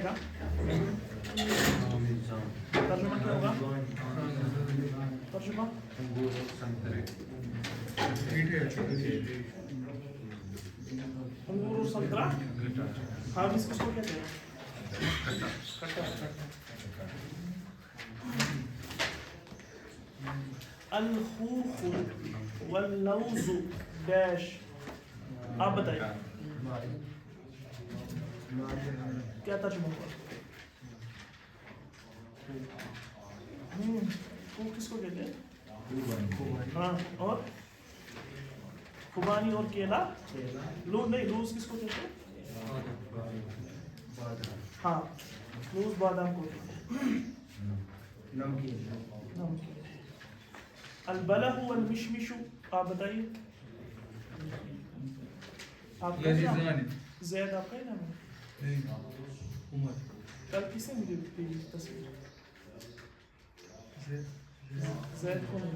آئے گا؟ ترجمہ کیا ہوگا؟ ترجمہ انگور اور سنترا خابیز کس کو کہتے ہیں؟ الخوخ واللوز ڈیش. آپ بتائیے کیا ترجمہ ہوگا؟ خوخ کس کو کہتے ہیں؟ ہاں اور خوبانی اور کیلا. لوز نہیں، لوز کس کو کہتے ہیں؟ ہاں لوز بادام کو کہتے ہیں. البلح والمشمش آپ بتائیے. آپ کا زید آپ کا ہی نام ہے؟ کل کس نے مجھے تصویر زید کون ہے؟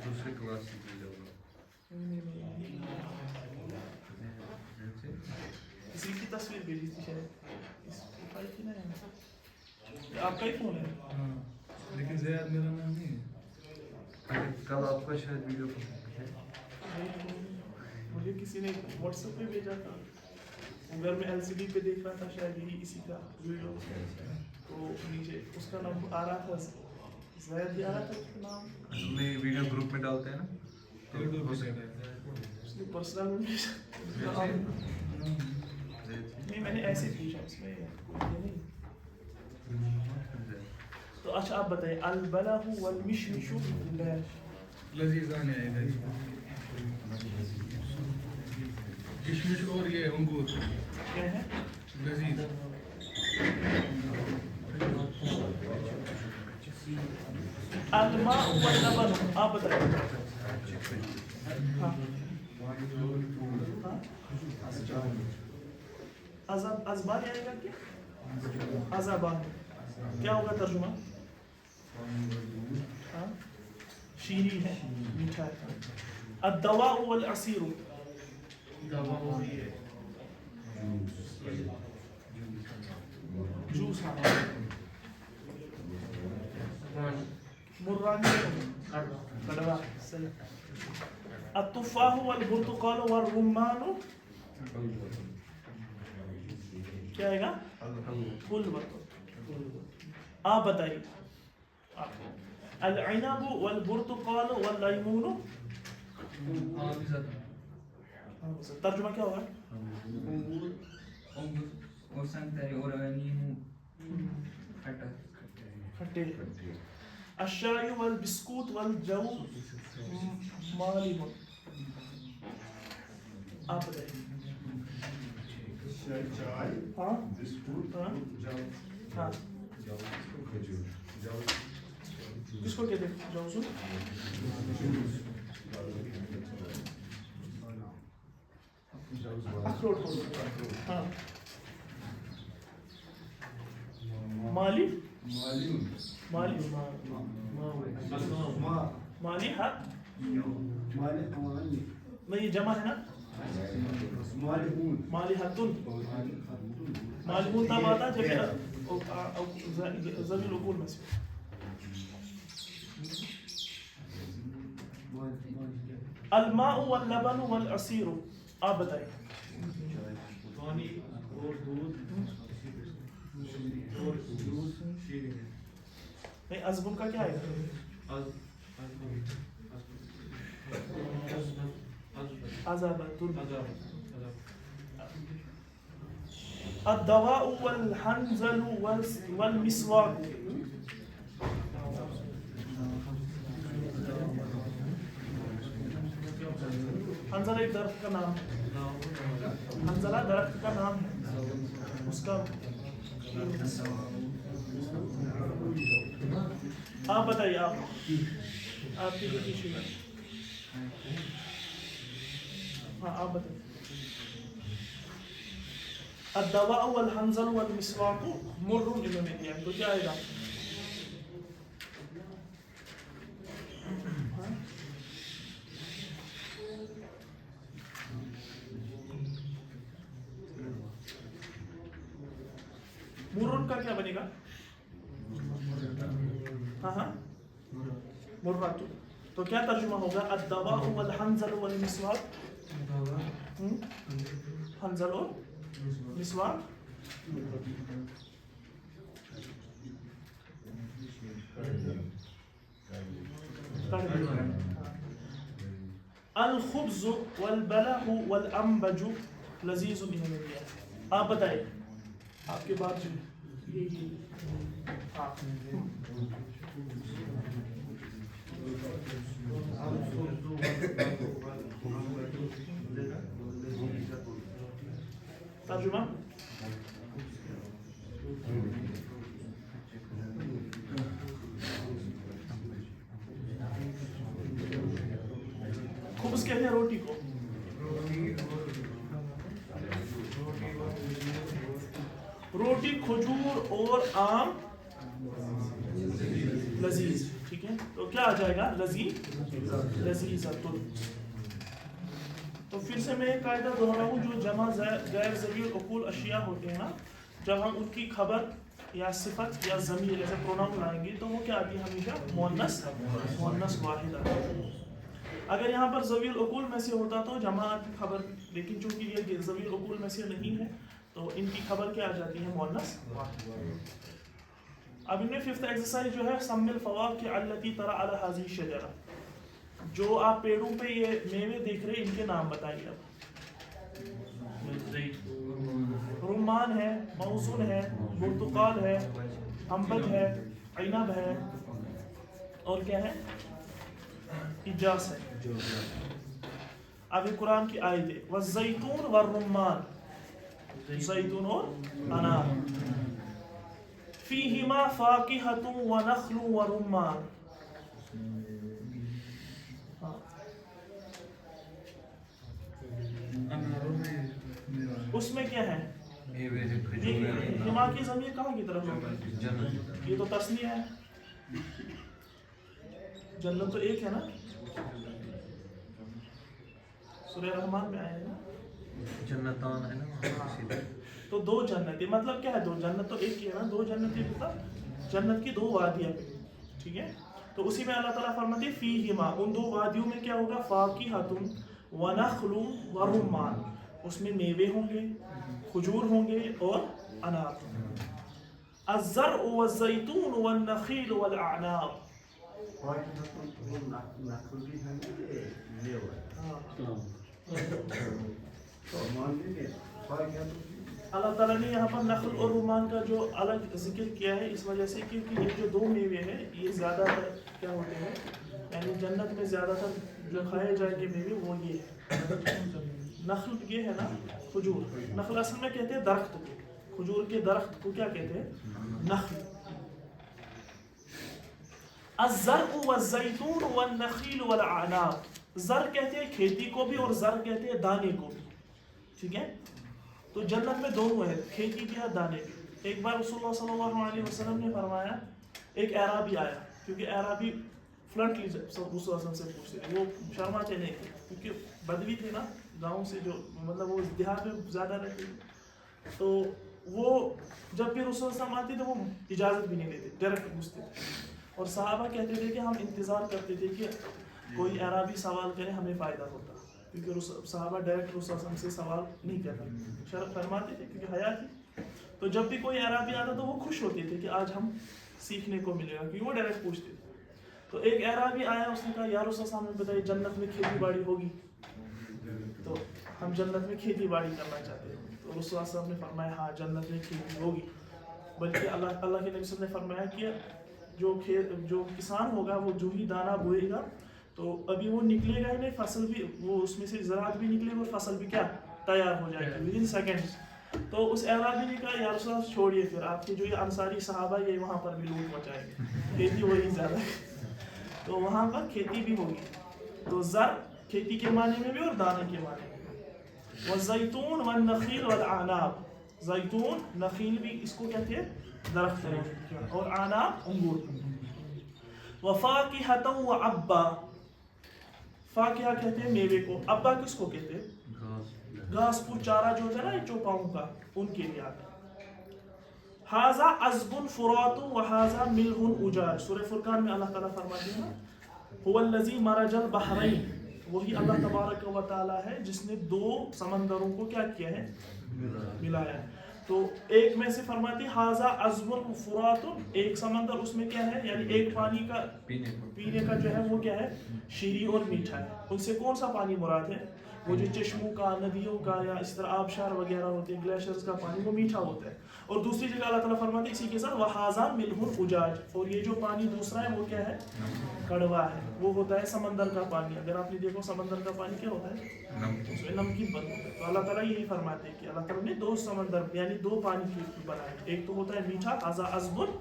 دوسرے کلاس کسی کی تصویر بھیجی تھی شاید، اس پروفائل کی نہیں ہے. آپ کا ہی فون ہے لیکن زیاد میرا نام نہیں ہے. کل آپ کا شاید ویڈیو مجھے کسی نے واٹس ایپ پہ بھیجا تھا. اگر میں ایل سی ڈی پہ دیکھ رہا تھا شاید یہی اسی کا ویڈیو، تو نیچے اس کا نام آ رہا تھا زید بھی آ رہا تھا. اس کا نام میں ویڈیو گروپ میں ڈالتے ہیں نا اس نے پرسنل نہیں، میں نے ایسے پوچھا اس میں کوئی نہیں. تو اچھا آپ بتائیے البلح والمشمش لذیذان ہے کشمش اور یہ انگور کیا ہے؟ لذیذ. الماء واللبن آپ بتائیے. ازبان آئے گا کیا؟ ازبان کیا ہوگا ترجمہ؟ شیریں ہے، میٹھا ہے. الدواء والعصیر جوس. مرانی کڑوا صحیح. التفاح والبرتقال والرمان کیا آئے گا؟ حلوہ. آپ بتائیے. العنب والبرتقال واللیمون ترجمہ کیا ہوگا؟ اور سنترے اور نیمو کھٹے. الشاي والبسكوت والجو مالح. آپ بتائیے. چائے، ہاں بسکٹ، ہاں کس کو کہتے ہیں؟ جوزو. اخروٹ. ہاں مالی مالی مالی حق نہیں جمع ہے نا. مالی حتن مالحون تب آتا جب زمین العقول میں سے. الماء واللبن والعصیر آپ بتائیے. پانی اور دودھ اور جوس نہیں ازبن کا کیا ہے؟ الدواء والحنظل والمسواك حنظلہ ایک درخت کا نام ہے. حنظلہ درخت کا نام ہے، اس کا آپ بتائیے. آپ کی پیچھے میں ہاں آپ بتائیے. الدواء والحنظل والمسواك مر انہوں نے دیا تو کیا آئے گا؟ मुर्र का क्या बनेगा? हाँ हाँ मुर्रातु, तो क्या तर्जुमा होगा? अद्दवा वल हंजल वल मिसवाक, हंजल और मिसवाक। अल खुब्ज़ वल बलहु वल अंबजु लजीज़ुन इन्होंने दिया। आप बताइए, आपके बाद जो ये हाँ तर्जुमा खुब्ज़ कहते हैं रोटी को, रोटी, खजूर और आम लजीज। ठीक है, तो क्या आ जाएगा? लजीज़तुन। तो फिर से मैं एक कायदा दोहराऊं, जो जमा गैर ज़वील उक़ूल अशिया होते हैं ना, जब हम उनकी खबर या सिफत या ज़मीर ऐसे प्रोनाउन लाएंगे तो वो क्या आती है? हमेशा मुअन्नस वाहिद आती है। अगर यहाँ पर ज़वील उक़ूल में से होता तो जमा की खबर, लेकिन चूंकि ये ज़वील उक़ूल में से नहीं है तो इनकी खबर क्या आ जाती है? मुअन्नस वाहिद। अब इनमें फिफ्थ एक्सरसाइज जो है, सम्मिल फवाकिह अल्लती तरा अला हाज़िही शजरा, जो आप पेड़ों पे ये मेवे देख रहे हैं इनके नाम बताइए। अब रुम्मान है, मौसून है, बुर्तुकाल है, अंबज है, इनब है और क्या है? इजास है। अब ये कुरान की आयत है, वज़्ज़ैतून वर्रुम्मान, ज़ैतून और अनार, फ़ीहिमा फ़ाकिहतुन व नख़्लुन व रुम्मान। उसमें क्या है? हिमा की ज़मीर कहाँ की तरफ होगी? ये तो तस्नीया है, जन्नत तो एक है ना, सूरह रहमान में आया है ना, जन्नतान है ना, तो दो जन्नतें, मतलब क्या है? दो जन्नत तो एक ही है ना, दो जन्नतें, मतलब जन्नत की दो वादियाँ पे। ठीक है, तो उसी में अल्लाह ताला फरमाते हैं फ़ीहिमा, उन दो वादियों में क्या होगा? फ़ाकिहतुन व नख़्लुन व रुम्मान, उसमें मेवे होंगे, खजूर होंगे और अनार। अज़्ज़र्उ वज़्ज़ैतून वन्नख़ील वलअअनाब, अल्लाह ताला ने यहाँ पर नखल और रुमान का जो अलग जिक्र किया है इस वजह से क्योंकि ये जो दो मेवे हैं ये ज़्यादातर क्या होते हैं, यानी जन्नत में ज़्यादातर जो खाए जाएंगे मेवे वो ये है। नखल ये है ना, खजूर, नखल असल में कहते हैं दरख्त को, खजूर के दरख्त को क्या कहते हैं? नखल। अज़्ज़र्उ वज़्ज़ैतून वन्नख़ील वलअअनाब, ज़र कहते हैं खेती को भी और ज़र कहते हैं दाने को भी। ठीक है, तो जन्नत में दोनों है, खेती भी है दाने भी। एक बार रसूलुल्लाह सल्लल्लाहु अलैहि वसल्लम ने फरमाया, एक अराबी आया, क्योंकि अराबी फ्लंटली रसूलुल्लाह से पूछते थे, वो शर्माते नहीं थे क्योंकि बदवी थे ना, गाँव से जो मतलब वो देहात में ज़्यादा रहते थे, तो वो जब भी रसूलुल्लाह आते थे वो इजाज़त भी नहीं देते, डायरेक्ट पूछते थे। और सहाबा कहते थे कि हम इंतज़ार करते थे कि कोई अराबी सवाल करे, हमें फ़ायदा होता, क्योंकि सहाबा डायरेक्ट रसूलुल्लाह से सवाल नहीं करते, शर्त फरमाते थे क्योंकि हया थी। तो जब भी कोई अराबी आता तो वो खुश होते थे कि आज हम सीखने को मिलेगा, क्योंकि वो डायरेक्ट पूछते थे। तो एक अराबी आया, उसने कहा या रसूलुल्लाह हमें बताइए जन्नत में खेती बाड़ी होगी, तो हम जन्नत में खेती बाड़ी करना चाहते हैं। तो रसूलुल्लाह ने फरमाया हाँ जन्नत में खेती होगी, बल्कि अल्लाह के नबी ने फरमाया कि जो किसान होगा वो जो ही दाना बोएगा तो अभी वो निकलेगा ही नहीं, फसल भी वो उसमें से ज़राअत भी निकलेगी और फसल भी क्या तैयार हो जाएगी विदिन सेकेंड्स। तो उस अराबी ने कहा या रसूल अल्लाह छोड़िए, फिर आपके जो ये अंसारी सहाबा ये वहाँ पर भी लूट मचाएंगे, खेती वही ज़्यादा है, तो वहाँ पर खेती भी होगी। तो ज़र खेती के माने में भी और दाने के माने में भी। वज़्ज़ैतून वन्नख़ील वलअअनाब, ज़ैतून नखील भी इसको कहते हैं दरख्त है, और अनाब अंगूर। वफ़ाकिहतन व अब्बा, फाकिहा कहते हैं मेवे को, अब्बा किसको कहते हैं? घास फूस चारा जो होता है ना चौपाओं का, उनके लिए आता है। हाजा अज़बुन फुरातु व हाजा मिल्हुन उजाज। सूरह फुरकान में अल्लाह ताला फरमाते हैं हुवल्लज़ी मरजल बहरैन, वही अल्लाह तबारक व तआला है जिसने दो समंदरों को क्या किया है, मिलाया है। तो एक में से फरमाती हाजा अज़बुन फुरातुन, एक समंदर उसमें क्या है, यानी एक पानी का पीने का जो है वो क्या है, शीरी और मीठा है। उनसे कौन सा पानी मुराद है, वो जो चश्मों का, नदियों का या इस तरह आबशार वगैरह होते हैं, ग्लेशियर्स का पानी, वो मीठा होता है। और दूसरी जगह अल्लाह ताला फरमाते हैं इसी के साथ वहाजा मिल्हुन उजाज, और ये जो पानी दूसरा है वो क्या है, कड़वा है, वो होता है समंदर का पानी। अगर आपने देखो समंदर का पानी क्या होता है, उसमें नमकीन बन होता है। तो अल्लाह ताला यही फरमाते हैं कि अल्लाह ताला ने दो समंदर यानी दो पानी की बनाए, एक तो होता है मीठा हाजा अज़बुन,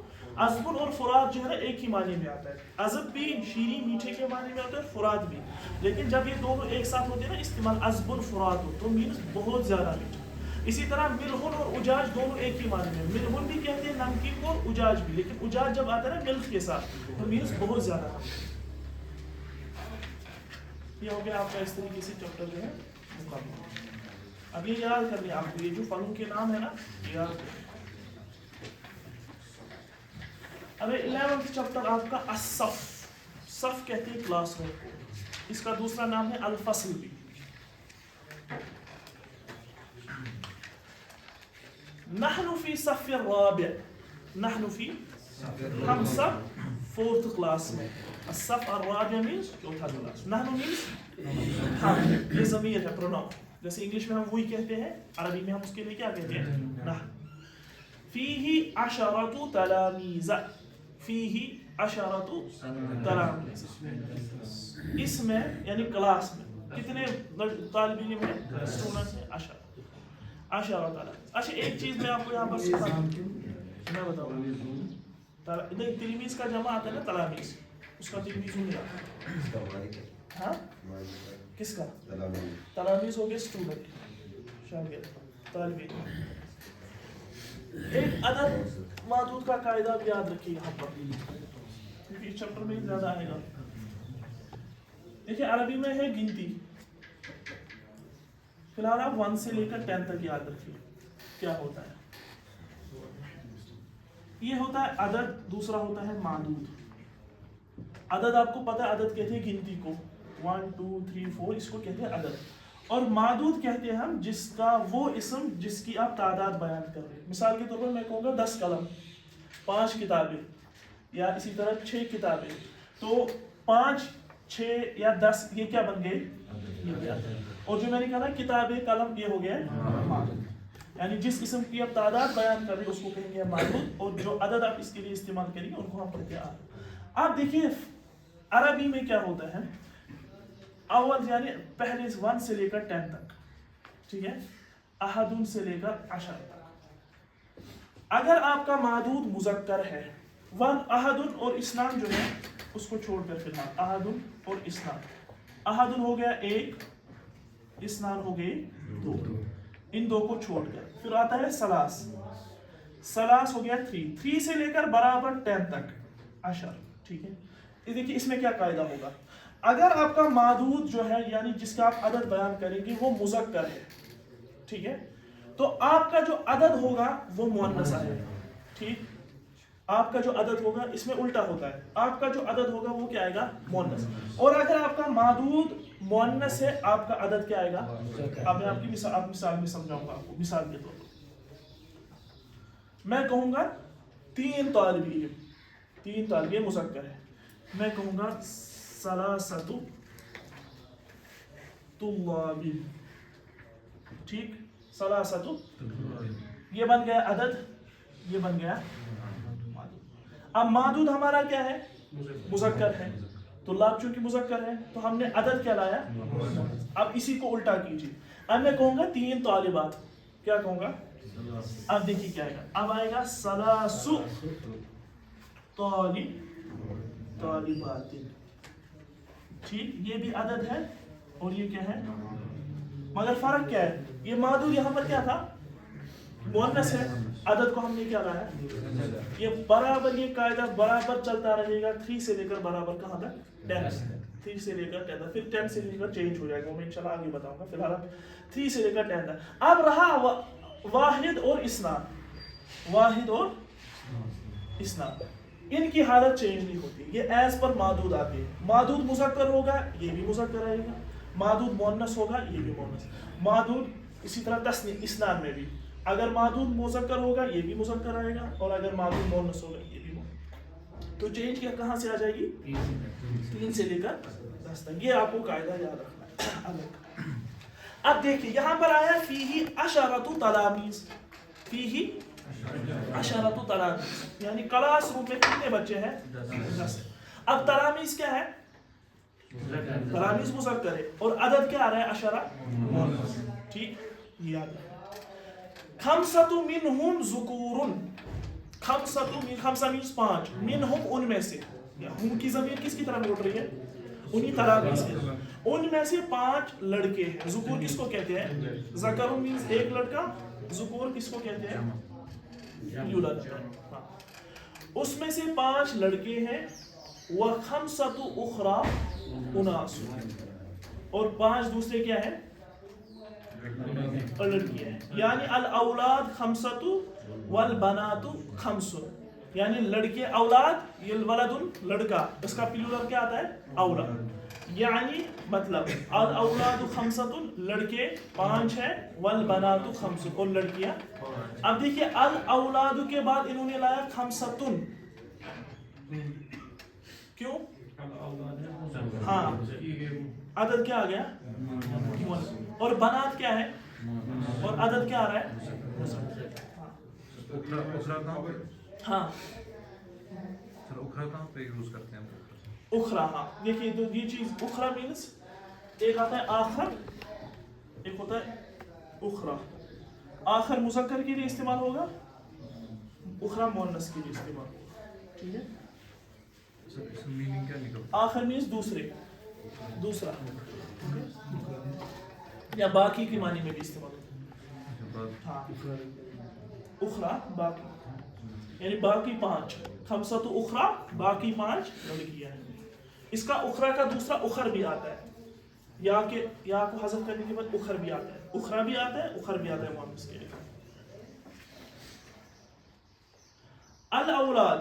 अज़बुन और फुरात जो है ना एक ही मानी में आता है। अज़ब भी शीरी मीठे के मानी में आता है, फुरात भी, लेकिन जब ये दोनों एक साथ होते हैं ना इस्तेमाल अज़बुन फुरात हो तो मीन्स बहुत ज़्यादा मीठा। इसी तरह मिल्हुन और उजाज दोनों एक ही मानी में, मिल्हुन भी कहते हैं नमकीन को, उजाज भी, लेकिन उजाज जब आता है ना मिल्क के साथ तो मीन्स बहुत ज़्यादा। ये हो गया आपका इस तरीके से चैप्टर जो है मुकम्मल। अब ये याद कर लिया आपको, ये जो फलों के नाम है ना ये याद करें। अब 11th चैप्टर आपका असफ, सफ कहते हैं क्लासरूम को, इसका दूसरा नाम है अल-फसल भी। नहनु फी सफ़ राबिअ, नहनु फी, हम सब 4th क्लास में, असफ ar-राबिअ मीन्स चौथा क्लास, नहनु मीन्स हम, ये ज़मीर है प्रोनाउन, जैसे इंग्लिश में हम वही कहते हैं, अरबी में हम उसके लिए क्या कहते हैं, नहनु। फीही अशरतु तलामीज़, फीही अशरतु तलामीज़, इसमें यानी क्लास में कितने तालिब इल्म हैं, स्टूडेंट्स हैं, अशर तलामीज़। अच्छा एक चीज़ मैं आपको यहाँ पर सिखा दूँ, मैं बताऊँ, नहीं तिलमीज़ का जमा आता है ना तलामीज़, उसका तिलमीज़ नहीं आता। हाँ किसका, तलामीज़ हो गया स्टूडेंट, शागिर्द, तालिब इल्म। एक अदद मादूद का कायदा भी याद रखिए यहाँ पर, क्योंकि इस चैप्टर में ज़्यादा आएगा। देखिए अरबी में है गिनती, फिलहाल आप 1 से लेकर 10 तक याद रखिए क्या होता है। ये होता है अदद, दूसरा होता है मादूद। अदद आपको पता है, अदद कहते हैं गिनती को, 1 2 3 4 इसको कहते हैं अदद। और मादूद कहते हैं हम जिसका वो इस्म जिसकी आप तादाद बयान कर रहे हैं। मिसाल के तौर पर मैं कहूँगा 10 कलम, 5 किताबें, या इसी तरह 6 किताबें, तो 5 6 या 10 ये क्या बन गए, ये क्या। और जो मैंने कहा ना किताबें कलम, ये हो गया मादूद, यानी जिस किस्म की आप तादाद बयान कर रहे हैं उसको कहेंगे मादूद, और जो अदद आप इसके लिए इस्तेमाल करेंगे उनको हम कहते हैं अदद। आप देखिए अरबी में क्या होता है, अव्वल यानी पहले 1 से लेकर 10 तक, ठीक है, अहदुन से लेकर अशर तक। अगर आपका मादूद मुज़क्कर है, 1 अहदुन और इस्नान जो है उसको छोड़कर, फिलहाल अहदुन और इस्नान, अहदुन हो गया 1, इस्नान हो गए 2, इन 2 को छोड़कर फिर आता है सलास, सलास हो गया 3 से लेकर बराबर 10 तक अशर, ठीक है। ये देखिए इसमें क्या कायदा होगा, अगर आपका मादूद जो है यानी जिसका आप अदद बयान करेंगे वो मुज़क्कर है, ठीक है, तो आपका जो अदद होगा वो मुअन्नस आएगा, ठीक। आपका जो अदद होगा इसमें उल्टा होता है, आपका जो अदद होगा वो क्या आएगा, मुअन्नस। और अगर आपका मादूद मुअन्नस है आपका अदद क्या आएगा। अब मैं आपकी मिसाल में समझाऊंगा आपको। मिसाल के तौर पर मैं कहूँगा 3 तालिब इल्म, 3 तालिब इल्म मुज़क्कर है, मैं कहूँगा सलासतु तुल्लाबिन, ठीक, सलासतु, ये बन गया अदद, ये बन गया मादूद। अब मादूद हमारा क्या है, मुज़क्कर है, तुल्लाब चूंकि मुज़क्कर है तो हमने अदद क्या लाया। अब इसी को उल्टा कीजिए, अब मैं कहूँगा 3 तालिबात, क्या कहूँगा, अब देखिए क्या आएगा, अब आएगा सलासु तालिबातिन, ठीक, ये भी अदद है और ये क्या है, मगर फर्क क्या है, ये मादूद यहाँ पर क्या था, मुअन्नस है, अदद को हमने क्या लाया, ये बराबर, ये कायदा बराबर चलता रहेगा 3 से लेकर बराबर कहाँ तक, 10, 3 से लेकर 10 तक, फिर 10 से लेकर चेंज हो जाएगा, मैं इंशाल्लाह आगे बताऊंगा। फिलहाल 3 से लेकर 10 तक। अब रहा वाहिद और इस्नान, वाहिद और इस्नान, इनकी हालत चेंज नहीं होती, ये एज पर मादूद आती है। मादूद मुज़क्कर होगा ये भी मुज़क्कर आएगा, मादूद मुअन्नस होगा ये भी मुअन्नस। मादूद इसी तरह तस्नीह इस्नान में भी अगर मादूद मुज़क्कर होगा ये भी मुज़क्कर आएगा, और अगर मादूद मुअन्नस होगा ये भी मुअन्नस। तो चेंज क्या कहाँ से आ जाएगी? 3 से लेकर 10 तक। ये आपको कायदा याद रखना है अलग। अब देखिए यहाँ पर आया फीही अशरतु तलामीज़, फीही अशरतु तलामीज़, यानी क्लास रूम में कितने बच्चे हैं? 10। अब तलामीज़ क्या है? तलामीज़ मुज़क्कर है, और अदद क्या आ रहा है? अशरा। ठीक, ये याद रखना। खमसतु मिनहुम ज़ुकूरुन, खमसा मीन्स 5, मिनहुम उनमें से, हुम की ज़मीर किसकी तरफ लौट रही है? उन्हीं तलामीज़ से, उनमें से 5 लड़के हैं। ज़ुकूर किसको कहते हैं? ज़करुन मीन्स एक लड़का, ज़ुकूर किसको कहते हैं? यूलद। हाँ, उसमें से 5 लड़के हैं। व खमसतु उखरा उनास, और 5 दूसरे क्या है? लड़कियां हैं। यानी अल औलाद खमसतु वल बनातु खमसुन, यानी लड़के औलाद, ये वलदुन लड़का, इसका प्लूरल क्या आता है? औलाद। यानी मतलब अल औलादु खमसतुन, लड़के 5 हैं, वल बनातु खमसुन, और लड़कियां। अब देखिए अल औलादु के बाद इन्होंने लाया खमसतुन, क्यों? हाँ, अदद क्या आ गया? और बनात क्या है? और अदद क्या आ रहा है? उखरा कहाँ पे? हाँ, सर उखरा कहाँ पे यूज करते हैं? उखरा। हाँ, देखिए तो ये चीज उखरा मीन्स एक आता है आखर, एक होता है उखरा। आखर मुज़क्कर के लिए इस्तेमाल होगा, उखरा मुअन्नस के लिए इस्तेमाल होगा। ठीक है, सर इसका मीनिंग क्या निकलता आखर मीन्स दूसरे, दूसरा, या बाकी के मानी में भी इस्तेमाल होता है। हाँ, उखरा बाकी, यानी बाकी 5, खमसतु उखरा, बाकी 5 लड़कियां हैं। इसका उखरा का दूसरा उखर भी आता है, या को हज़फ करने के बाद उखर भी आता है, उखरा भी आता है, उखर भी आता है मुअन्नस के लिए। अल औलाद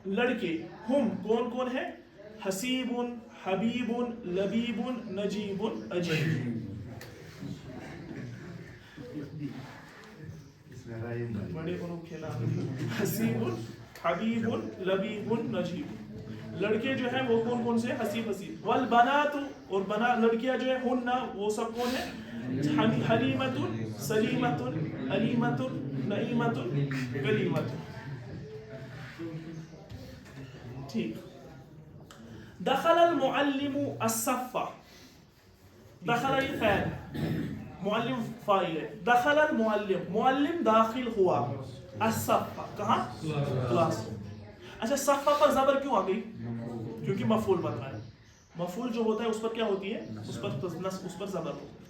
लड़के, हुम कौन कौन है? हसीबुन, हबीबुन, लबीबुन, नजीबुन, अजीब। बड़े अनोखे नाम, हसीबुन, हबीबुन, लबीबुन, नजीब। लड़के जो है वो कौन कौन से? हसीब, हसीब। वल बनातु, और बना लड़कियां जो है हुन्ना, वो सब कौन है? हलीमतुन, सलीमतुन, अलीमतुन, नईमतुन, गलीमतुन। ठीक। दखलल मुअल्लिमु अस्सफ़ा, दखल ये फ़ैल, मुअल्लिम फ़ाइल है। दखलल मुअल्लिम, मुअल्लिम दाखिल हुआ, अस्सफ़ा कहाँ? क्लास। अच्छा, सफ़ा पर ज़बर क्यों आ गई? क्योंकि मफ़ूल बन रहा है। मफ़ूल जो होता है उस पर क्या होती है? उस पर ज़बर होती है।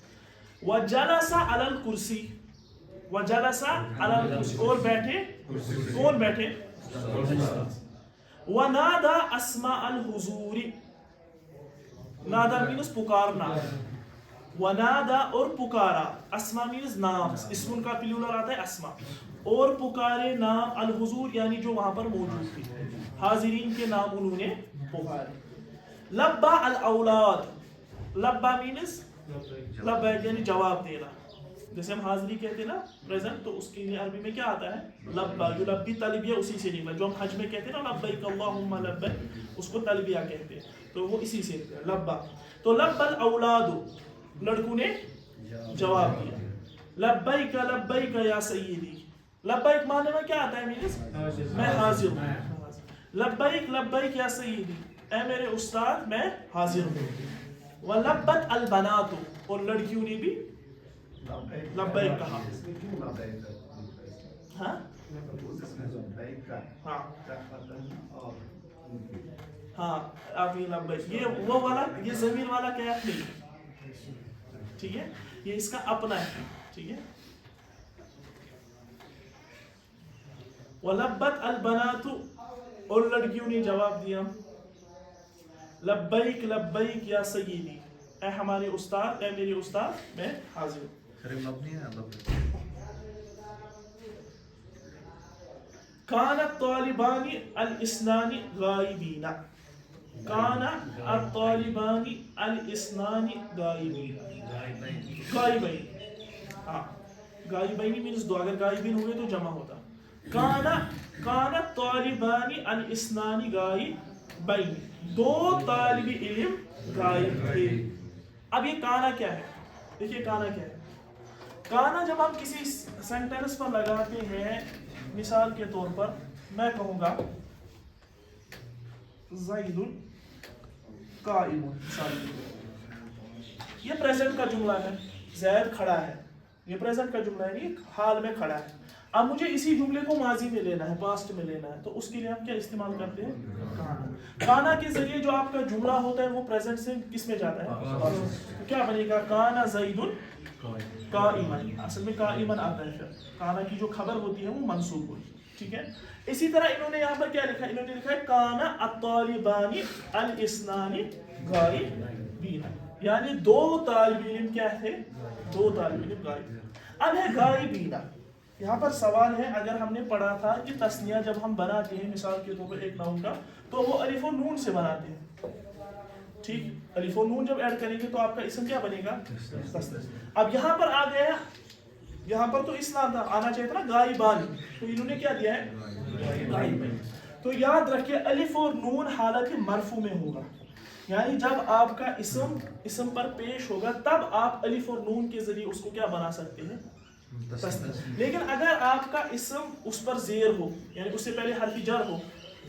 वजलसा अलल कुर्सी, वजलसा अलल कुर्सी, और बैठे, कौन बैठे? वनादा अस्मा अल हुजूरी, नादा मीन्स पुकारना, वनादा और पुकारा, अस्मा मीन्स नाम, इस्मुन का प्लूरल आता है अस्मा, और पुकारे नाम अल हुजूर, यानी जो वहां पर मौजूद थे, हाजिरीन के नाम उन्होंने पुकारे। लब्बा अल औलाद, लब्बा मीन्स लब्बैक, यानी जवाब देना। जैसे हम हाजिरी कहते हैं ना प्रेजेंट, तो उसके लिए अरबी में क्या आता है? लब्बा। जो लब्बी तलबिया उसी से निकला, जो हम हज में कहते हैं ना लब्बैक अल्लाहुम्मा लब्बैक, उसको तलबिया कहते हैं, तो वो इसी से निकला लब्बा। तो लब्बल औलादु, लड़कों ने जवाब दिया। लब्बैक लब्बैक या सय्यदी, लब्बैक माने में क्या आता है? मीन्स मैं हाजिर हूँ। लब्बैक लब्बैक या सय्यदी, ऐ मेरे उस्ताद मैं हाजिर हूँ। व लब्बत अल बनातु, और लड़कियों ने भी लब्बैक कहा। हाँ हाँ हाँ, आप ये लब्बैक, ये वो वाला, ये ज़मीर वाला क्या नहीं, ठीक है, ये इसका अपना है। ठीक है, वलब्बत अल बनातु, और लड़कियों ने जवाब दिया, लब्बैक लब्बैक या सय्यदी, ऐ हमारे उस्ताद, ऐ मेरे उस्ताद मैं हाजिर हूँ। सर मबनी है मतलब کان الطالبان الاثنان غائبین، کان الطالبان الاثنان غائبین، غائبین، ہاں غائبین مینس دو، اگر غائبین ہوئے تو جمع ہوتا. کان الطالبان الاثنان غائبین، دو طالب علم غائب تھے. اب یہ کانا کیا ہے؟ دیکھیے کانا کیا ہے. کانا جب ہم کسی سینٹینس پر لگاتے ہیں، مثال کے طور پر میں کہوں گا زید قائم، مثال کے طور پر یہ پریزنٹ کا جملہ ہے، زید کھڑا ہے، یہ پریزنٹ کا جملہ ہے، یہ حال میں کھڑا ہے. اب مجھے اسی جملے کو ماضی میں لینا ہے، پاسٹ میں لینا ہے، تو اس کے لیے ہم کیا استعمال کرتے ہیں؟ کانا. کانا کے ذریعے جو آپ کا جملہ ہوتا ہے وہ پریزنٹ سے کس میں جاتا ہے؟ تو کیا بنے گا؟ کانا زید قائمن، اصل میں قائمن آتا ہے. پھر کانا کی جو خبر ہوتی ہے وہ منصوب ہوتی ہے. ٹھیک ہے. اسی طرح انہوں نے یہاں پر کیا لکھا ہے؟ انہوں نے لکھا ہے کانا الطالبان الاثنان غائبین، یعنی دو طالب علم کیا تھے؟ دو طالب علم غائب. اب ہے غائبین. یہاں پر سوال ہے، اگر ہم نے پڑھا تھا کہ تثنیہ جب ہم بناتے ہیں مثال کے طور پر ایک ناؤن کا، تو وہ الف و نون سے بناتے ہیں. ٹھیک، الف و نون جب ایڈ کریں گے تو آپ کا اسم کیا بنے گا؟ تثنیہ. اب یہاں پر آ گیا، یہاں پر تو اسلام تھا، آنا چاہیے تھا نا غائبان، تو انہوں نے کیا دیا ہے؟ غائبان. تو یاد رکھیے الف اور نون حالت مرفوع میں ہوگا، یعنی جب آپ کا اسم پر پیش ہوگا تب آپ الف اور نون کے ذریعے اس کو کیا بنا سکتے ہیں؟ تثنیہ. لیکن اگر آپ کا اسم اس پر زیر ہو، یعنی اس سے پہلے حرف جر ہو،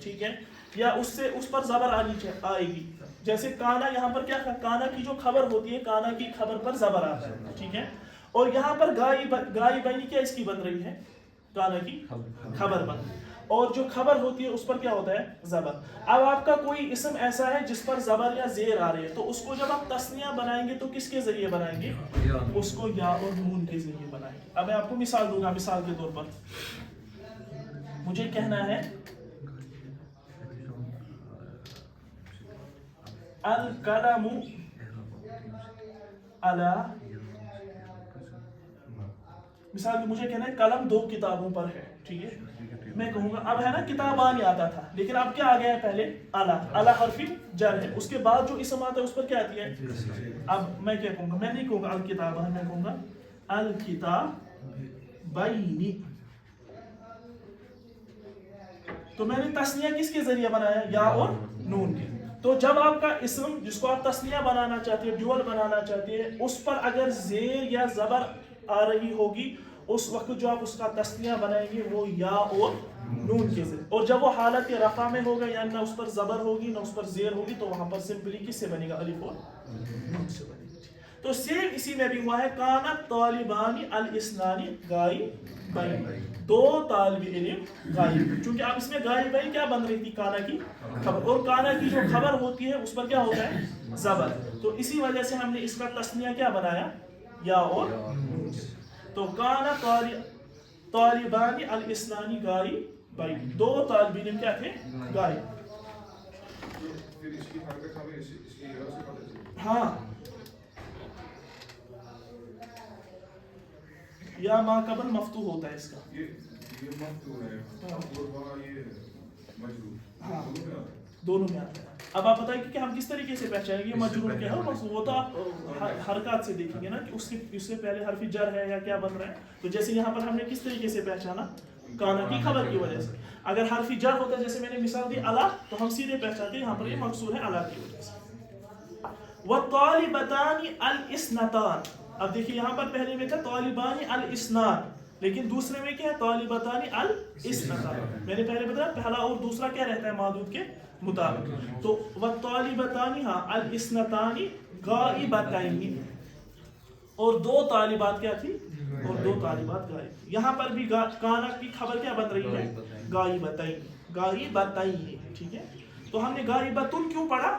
ٹھیک ہے، یا اس پر زبر آئے گی، جیسے کانا، یہاں پر کیا تھا؟ کانا کی جو خبر ہوتی ہے، کانا کی خبر پر زبر آتا ہے. ٹھیک ہے. اور یہاں پر غائبین کیا اس کی بن رہی ہے؟ کانا کی خبر بن رہی ہے، اور جو خبر ہوتی ہے اس پر کیا ہوتا ہے؟ زبر. اب آپ کا کوئی اسم ایسا ہے جس پر زبر یا زیر آ رہی ہے، تو اس کو جب آپ تثنیہ بنائیں گے تو کس کے ذریعے بنائیں گے؟ اس کو یا اور نون کے ذریعے بنائیں گے. اب میں آپ کو مثال دوں گا. مثال کے طور پر مجھے کہنا ہے القلم علی، مثال کہ مجھے کہنا ہے قلم دو کتابوں پر ہے. ٹھیک ہے. میں کہوں گا، اب ہے نا کتابان آتا تھا، لیکن اب کیا آ گیا ہے؟ پہلے اعلی حرف جر ہے، اس کے بعد جو اسم آتا ہے اس پر کیا آتی ہے؟ اب میں کیا کہوں گا؟ میں نہیں کہوں گا الکتابان، میں کہوں گا الکتابین. تو میں نے تثنیہ کس کے ذریعے بنایا؟ یا اور نون کے. تو جب آپ کا اسم جس کو آپ تثنیہ بنانا چاہتے ہیں، ڈیول بنانا چاہتے ہیں، اس پر اگر زیر یا زبر آ رہی ہوگی، اس وقت جو آپ اس کا تثنیہ بنائیں گے وہ یا اور نون کے ذریعے. اور جب وہ حالت رفع میں ہوگا، یعنی نہ اس پر زبر ہوگی نہ اس پر زیر ہوگی، تو وہاں پر سمپلی کس سے بنے گا؟ الف اور نون سے بنے گا. تو سیم اسی میں بھی ہوا ہے، کانا طالبان الاثنان غائبین، دو طالب علم غائب. چونکہ اب اس میں غائبین کیا بن رہی تھی؟ کانا کی خبر، اور کانا کی جو خبر ہوتی ہے اس پر کیا ہوتا ہے؟ زبر. تو اسی وجہ سے ہم نے اس کا تثنیہ کیا بنایا؟ یا اور نون. تو کانا طالبان الاثنان غائبین، دو طالب علم کیا تھے؟ غائب. ہاں، یا ما قبل مفتوح ہوتا ہے اس کا. یہ مفتوح ہے اور وہاں یہ مجرور، ہاں دونوں میں آتا ہے. اب آپ بتائیں کہ ہم کس طریقے سے پہچانیں گے مجرور کیا ہے؟ وہ تو آپ حرکات سے دیکھیں گے نا کہ اس سے پہلے حرف جر ہے یا کیا بن رہا ہے. تو جیسے یہاں پر ہم نے کس طریقے سے پہچانا؟ کانا کی خبر کی وجہ سے. اگر حرف جر ہوتا ہے، جیسے میں نے مثال دی الا، تو ہم سیدھے پہچانتے ہیں یہاں پر یہ مقصور ہے الا کی وجہ سے. والطالبتان الاثنتان، اب دیکھیے یہاں پر پہلے میں تھا طالبان الاثنان، لیکن دوسرے میں کیا ہے؟ طالبتان الاثنتان. میں نے پہلے بتایا پہلا اور دوسرا کیا رہتا ہے؟ معدود کے مطابق. تو والطالبتان الاثنتان غائبتین، اور دو طالبات کیا تھی؟ اور دو طالبات غائب. یہاں پر بھی کانا کی خبر کیا بن رہی ہے؟ غائبتین، غائبتین. ٹھیک ہے. تو ہم نے غائبتن کیوں پڑھا؟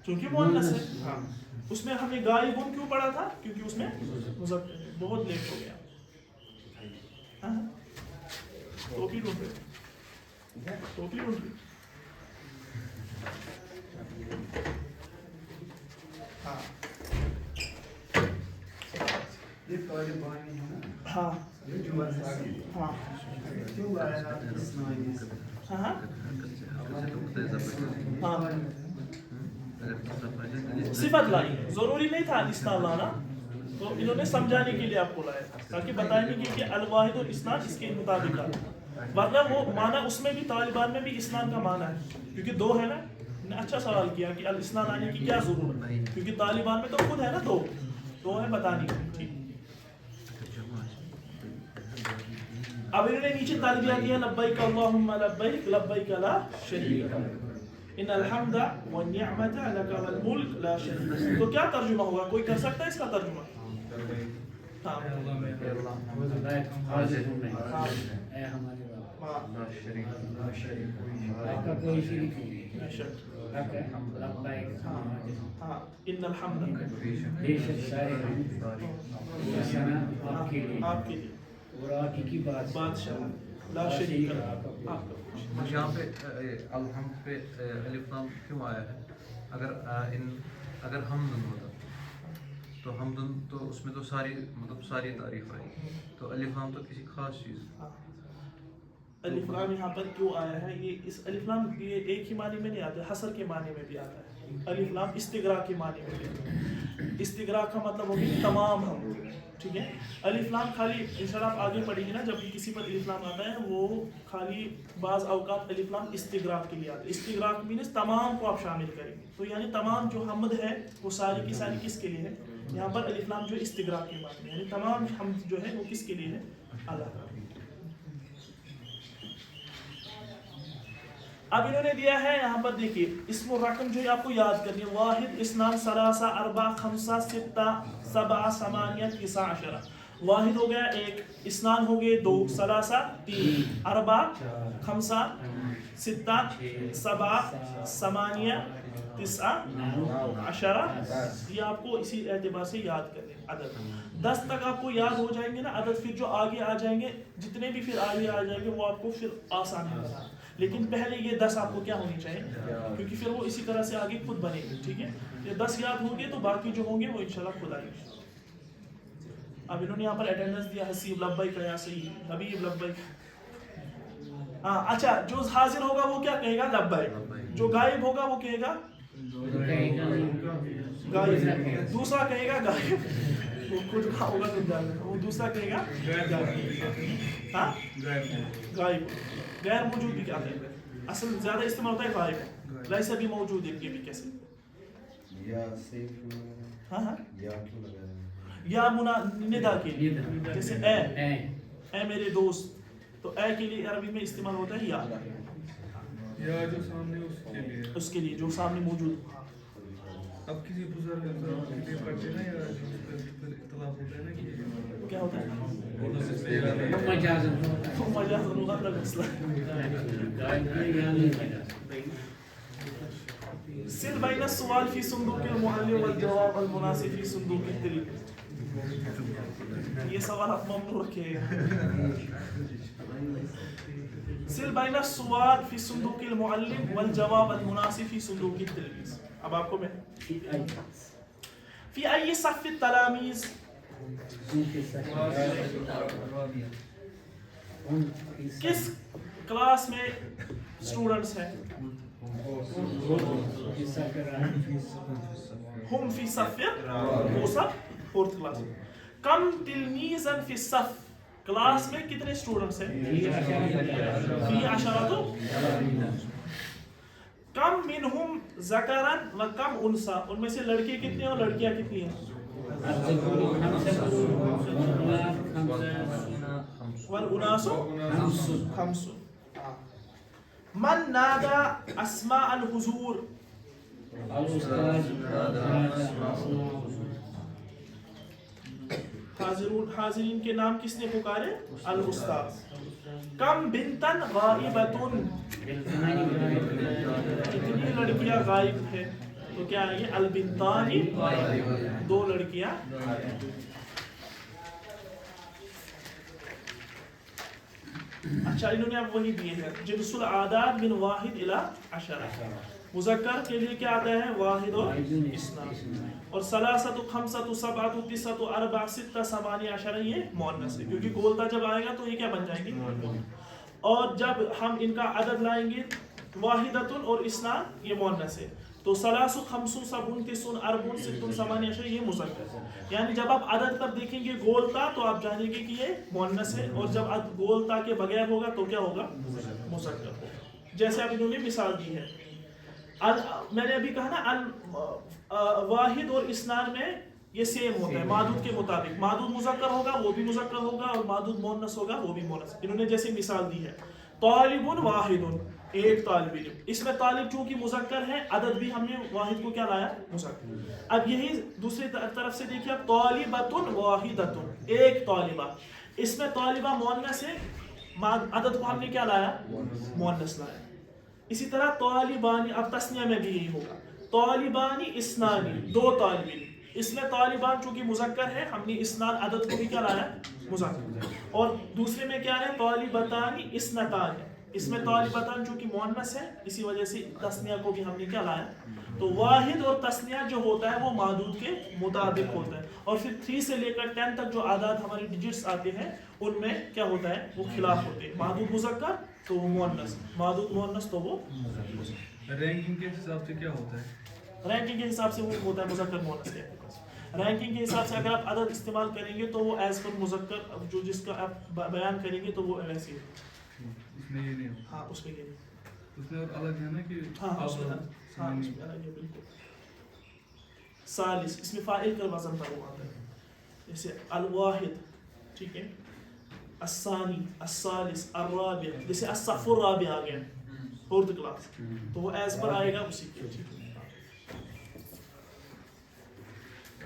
کیونکہ مؤنث ہے. ہاں، اس میں ہم نے غائبن کیوں پڑھا تھا؟ کیونکہ اس میں مذکر ہے. بہت لیٹ ہو گیا. ہاں ٹوپی ڈھونڈ رہے، ٹوپی ڈھونڈ رہے. ہاں یہ طالبان ہے نا. ہاں ہاں کیوں آیا ہاں ہاں ہاں صفت لائی، ضروری نہیں تھا الاسناد لانا، تو انہوں نے سمجھانے کے لیے آپ کو لایا تاکہ بتانے کے کہ الواحد اور اسناد اس کے مطابق آتا، ورنہ وہ معنی اس میں بھی طالبان میں بھی اسناد کا معنی ہے، کیونکہ دو ہے نا. نے اچھا سوال کیا کہ الاسناد آنے کی کیا ضرورت ہے، کیونکہ طالبان میں تو خود ہے نا دو ہے بتانے کی. ٹھیک، اب انہوں نے نیچے تلبیہ دیا لبیک اللہم لبیک لبیک لا شریک لک ان الحمد والنعمت لک والملک لا شریک لک. تو کیا ترجمہ ہوگا، کوئی کر سکتا ہے اس کا ترجمہ؟ ہاں ہاں ان الحمد آپ کے لیے بادشاہ لا شریک لک. یہاں پہ الحمد پہ الف لام کیوں آیا ہے؟ اگر حمدن ہوتا تو حمدن تو اس میں تو ساری تعریف آئی، تو الف لام تو کسی خاص چیز. الف لام یہاں پر کیوں آیا ہے؟ یہ اس الف لام یہ ایک ہی معنی میں نہیں آتا ہے، حصر کے معنی میں بھی آتا ہے. الف لام استغراق کے معنی میں بھی آتا ہے. استغراق کا مطلب ہو گیا تمام ہم. ٹھیک ہے، الف لام خالی انشاءاللہ آپ آگے پڑھیں گے نا، جب بھی کسی پر الف لام آتا ہے وہ خالی بعض اوقات الف لام استغراق کے لیے آتا ہے. استغراق مینس تمام کو آپ شامل کریں گے، تو یعنی تمام جو حمد ہے وہ ساری کی ساری کس کے لیے ہے؟ یہاں پر الف لام جو استغراق کے معنی یعنی تمام حمد جو ہے وہ کس کے لیے ہے؟ اللہ. اب انہوں نے دیا ہے یہاں پر دیکھیے اسم و رقم جو ہے آپ کو یاد کرنی ہے، واحد اثنان ثلاثہ اربع خمسہ ستہ سبع ثمانیہ تسع عشرہ. واحد ہو گیا ایک، اثنان ہو گئے دو، ثلاثہ تین، اربع خمسہ ستہ سبع ثمانیہ تسع عشرہ. یہ آپ کو اسی اعتبار سے یاد کرنے عدد 10 تک آپ کو یاد ہو جائیں گے نا عدد، پھر جو آگے آ جائیں گے جتنے بھی پھر آگے آ جائیں گے وہ آپ کو پھر آسان ہے. لیکن پہلے یہ 10 آپ کو کیا ہونی چاہیے، کیونکہ پھر وہ اسی طرح سے آگے خود بنے گی. ٹھیک ہے، یہ 10 یاد ہوں گے تو باقی جو ہوں گے وہ انشاءاللہ خود آئیں گے. اب انہوں نے یہاں پر اٹینڈنس دیا حسیب لبیک یا سید حبیب لبیک. ہاں اچھا، جو حاضر ہوگا وہ کیا کہے گا؟ لبیک. جو غائب ہوگا وہ کہے گا غائب. دوسرا کہے گا غائب، وہ خود کا ہوگا تو جاننا، وہ دوسرا کہے گا غائب. ہاں غائب. غیر موجود بھی کیا ہے، اصل زیادہ استعمال ہوتا ہے غائب. ویسے بھی موجود ہے یہ بھی کیسے. ہاں ہاں یا ندا کے لیے، جیسے اے میرے دوست، تو اے کے لیے عربی میں استعمال ہوتا ہے یا جو سامنے اس کے لیے جو سامنے موجود. اب کسی بزرگ کے لیے پڑھتے ہیں نا یا اختلاف ہوتا ہے نا کہ کیا ہوتا ہے سل بین السؤال فی صندوق المعلم والجواب المناسب فی صندوق التلميذ. یہ سوال آپ ممنوع رکھے. سل بین السؤال فی صندوق المعلم والجواب المناسب فی صندوق التلميذ. اب آپ کو میں فی ای صف التلاميذ، کس کلاس میں اسٹوڈنٹس ہیں؟ ہم فی صف، وہ سب فورتھ کلاس. کم تلمیذا فی الصف، کلاس میں کتنے اسٹوڈنٹس ہیں؟ فی عشرۃ. کم منہم ذکرا و کم انثیٰ، ان میں سے لڑکے کتنے ہیں اور لڑکیاں کتنی ہیں؟ والاناس خمس. من نادى اسماء الحضور، حاضرین کے نام کس نے پکارے؟ الاستاذ. کم بنتن غائبتن، کتنی لڑکیاں غائب ہیں؟ تو کیا ہے یہ البنتانی، دو لڑکیاں. اچھا انہوں نے اب وہی دیے ہیں جنس العادات من واحد الی عشرہ. मुज़क्कर के लिए क्या आता है? वाहिद और इस्ना। और सलासतु खमसतु सबअतु तिसअतु अरबअ सित्ता समानिया अशरा ये मुअन्नस है, क्योंकि गोलता जब आएगा तो ये क्या बन जाएंगे? और जब हम इनका अदद लाएंगे वाहिदतुन और इस्ना ये मुअन्नस है, तो सलासु खमसुन सबुन तिसुन अरबुन सित्तुन समानिया अशरा ये मुज़क्कर है। यानी जब आप अदद पर देखेंगे गोलता तो आप जानेंगे कि ये मुअन्नस है, और जब गोलता के बगैर होगा तो क्या होगा? मुज़क्कर होगा। जैसे अब इन्होंने मिसाल दी है, मैंने अभी कहा ना वाहिद और इस्नान में ये सेम होता है मादूद के मुताबिक। मादूद मुज़क्कर होगा वो भी मुज़क्कर होगा, और मादूद मुअन्नस होगा वो भी मुअन्नस। इन्होंने जैसे मिसाल दी है तालिबुन वाहिदुन, एक तालिब इल्म। इसमें तालिब चूंकि मुज़क्कर है, अदद भी हमने वाहिद को क्या लाया? मुज़क्कर। अब यही दूसरी तरफ से देखिए आप, तालिबतुन वाहिदतुन, एक तालिबा। इसमें तालिबा मुअन्नस है, अदद को हमने क्या लाया? मुअन्नस लाया। इसी तरह तालिबानी, अब तस्निया में भी यही होगा, तालिबानी इस्नानी, दो तालिब इल्म। इसमें तालिबान चूंकि मुज़क्कर है, हमने इस्नान अदद को भी क्या लाया? मुज़क्कर। और दूसरे में क्या है? तालिबतानी इस्नतान, इसमें तालिबतान चूंकि मुअन्नस है, इसी वजह से तस्निया को भी हमने क्या लाया? तो वाहिद और तस्निया जो होता है वो मादूद के मुताबिक होता है। और फिर 3 से लेकर 10 तक जो आदाद हमारे डिजिट्स आते हैं उनमें क्या होता है? वो खिलाफ होते हैं। मादूद मुज़क्कर तो वो मुअन्नस, मादूद मुअन्नस तो वो। रैंकिंग के हिसाब से क्या होता है? रैंकिंग के हिसाब से वो होता है मुज़क्कर मुअन्नस के पास। रैंकिंग के हिसाब से अगर आप अदद इस्तेमाल करेंगे तो वो एज पर मुज़क्कर जो जिसका आप बयान करेंगे तो वो वैसे ही। उसमें ये नहीं होता। हाँ उसमें ये उसमें और अलग है ना कि हाँ उसमें अलग है बिल्कुल। सालिस, इसमें फाइल का वज़न पर वो आता है, जैसे अल-वाहिद, ठीक है, अस्सानी, अस्सालिस, अर्राबि, जैसे अस्सफ़ुर राबि आ गया, 4th क्लास, तो वो एज पर आएगा उसी के।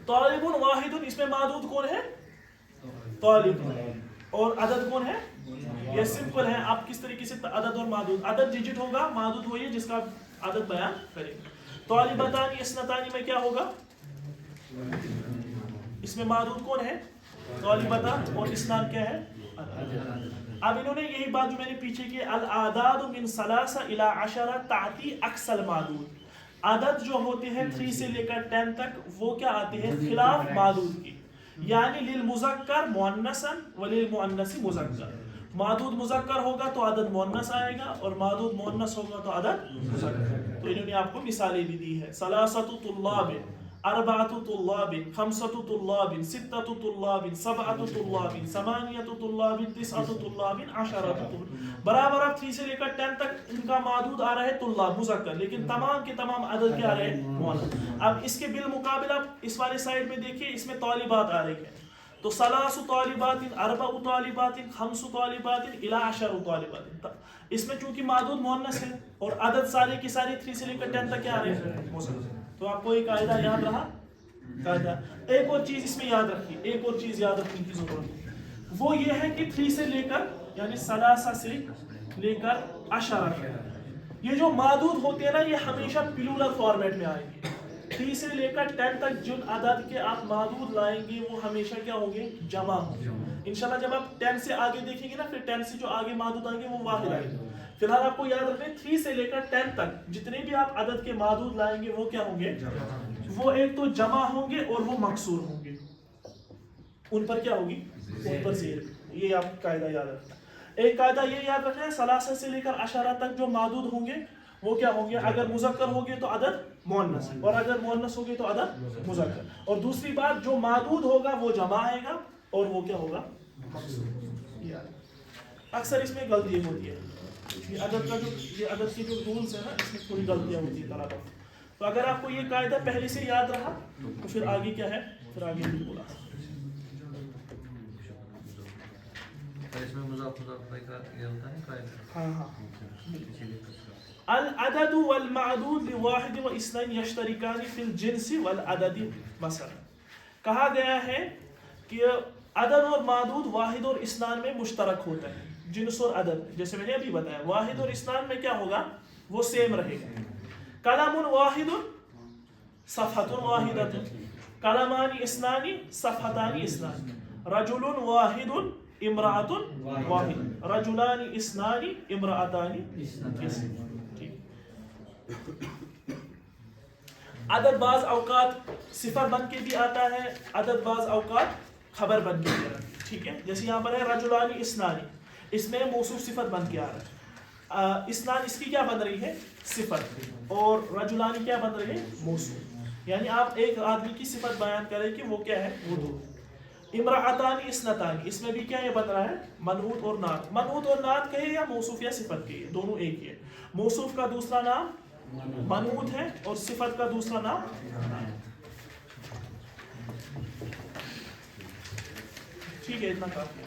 तालिबुन वाहिदुन, इसमें मादूद कौन है? तालिब। और अदद कौन है? ये सिंपल है, आप किस तरीके से अदद और मादूद, अदद डिजिट होगा, मादूद वही है जिसका अदद बयान करेंगे। तालिबतानी इस्नतानी में क्या होगा? इसमें मादूद कौन है? तालिबतान, और इस्नान क्या है? अब इन्होंने यही बात जो मैंने पीछे की, अल आदाद मिन सलासा इला अशरा ताती अक्सल मादूद, अदद जो होते हैं 3 से लेकर 10 तक वो क्या आते हैं? खिलाफ मादूद की। यानी लिल मुज़क्कर मुअन्नसन व लिल मुअन्नसी मुज़क्कर, मादूद मुज़क्कर होगा तो अदद मुअन्नस आएगा, और मादूद मुअन्नस होगा तो अदद मुज़क्कर। तो इन्होंने आपको मिसालें भी दी है, सलासतु तुल्लाबिन, अरबातु तुल्लाबिन, खमसतु तुल्लाबिन, सित्ततु तुल्लाबिन, सबअतु तुल्लाबिन, समानियतु तुल्लाबिन, तिसअतु तुल्लाबिन, अशरतु तुल्लाबिन। बराबर आप 3 से लेकर 10 तक इनका मादूद आ रहा है तुल्लाब मुज़क्कर, लेकिन तमाम के तमाम अदद क्या आ रहे हैं? मुअन्नस। अब इसके बिल मुकाबिल आप इस वाले साइड में देखिए, इसमें तालिबात आ रही है, तो सलासु तालिबातिन, अरबअ तालिबातिन, खमसु तालिबातिन, इला अशरु तालिबातिन। इसमें चूंकि मादूद मुअन्नस है और अदद सारे की सारी 3 से लेकर 10 तक क्या आ रहे हैं? मुज़क्कर। तो आपको एक कायदा याद रहा, कायदा। एक और चीज इसमें याद रखिए, एक और चीज याद रखने की जरूरत है, वो ये है कि 3 से लेकर यानी सलासा से लेकर अशरा, ये जो मादूद होते हैं ना, ये हमेशा प्लूरल फॉर्मेट में आएंगे। 3 से लेकर 10 तक जिन अदद के आप मादूद लाएंगे वो हमेशा क्या होंगे? जमा होंगे। इंशाल्लाह जब आप 10 से आगे देखेंगे ना, फिर 10 से जो आगे मादूद आएंगे वो वाहिद आएंगे। फिलहाल आपको याद रखना, 3 से लेकर 10 तक जितने भी आप अदद के मादूद लाएंगे वो क्या होंगे? वो एक तो जमा होंगे और वो मकसूर होंगे, उन पर क्या होगी? उन पर ज़ेर। ये आप कायदा याद रखना। एक कायदा ये याद रखना है, सलासा से लेकर अशरा तक जो मादूद होंगे वो क्या होंगे? अगर मुज़क्कर होंगे तो अदद मुअन्नस, और अगर मुअन्नस होंगे तो अदद मुज़क्कर। और दूसरी बात, जो मादूद होगा वो जमा आएगा और वो क्या होगा? मकसूर। अक्सर इसमें गलती होती है, ये अदद का जो ये अदद के जो रूल्स है ना, इसमें थोड़ी गलतियाँ होती है तलबा। तो अगर आपको ये कायदा पहले से याद रहा तो फिर आगे क्या है? फिर आगे भी बोला। इसमें मुज़ाफ़ इलैहि का ये होता है कायदा। हाँ हाँ। अल अदद वल मअदूद लिवाहिद व इस्नाइन यश्तरिकान फिल जिन्स वल अदद मसलन। कहा गया है कि अदद और मादूद वाहिद और इस्नान में मुश्तरक होता है। जिन्स और अदद, जैसे मैंने अभी बताया, वाहिद और इस्नान में क्या होगा? वो सेम रहेगा। कलमुन वाहिदुन सफ़हतुन वाहिदतुन, कलमानी इस्नानी सफ़हतानी इस्नानी, रजुलुन वाहिदुन इम्राअतुन वाहिद, रजुलानी इस्नानी इम्राअतानी इस्नानी। ठीक। عدد بعض اوقات صفت بن کے بھی آتا ہے, عدد بعض اوقات خبر بن کے بھی آتا ہے. ٹھیک ہے, جیسے یہاں پر ہے رجلانی اسنانی, اس میں موصوف صفت بن کے آ رہا ہے. اسنان اس کی کیا بن رہی ہے, صفت, اور رجلانی کیا بن رہی ہے, موصوف. یعنی آپ ایک آدمی کی صفت بیان کریں کہ وہ کیا ہے, وہ دو. امرأتانی اسنتانی, اس میں بھی کیا یہ بن رہا ہے, منعوت اور نعت. منعوت اور نعت کہے یا موصوف یا صفت کہے, دونوں ایک ہی ہے. موصوف کا دوسرا نام منعوت ہے اور صفت کا دوسرا نام ٹھیک ہے, اتنا کافی ہے.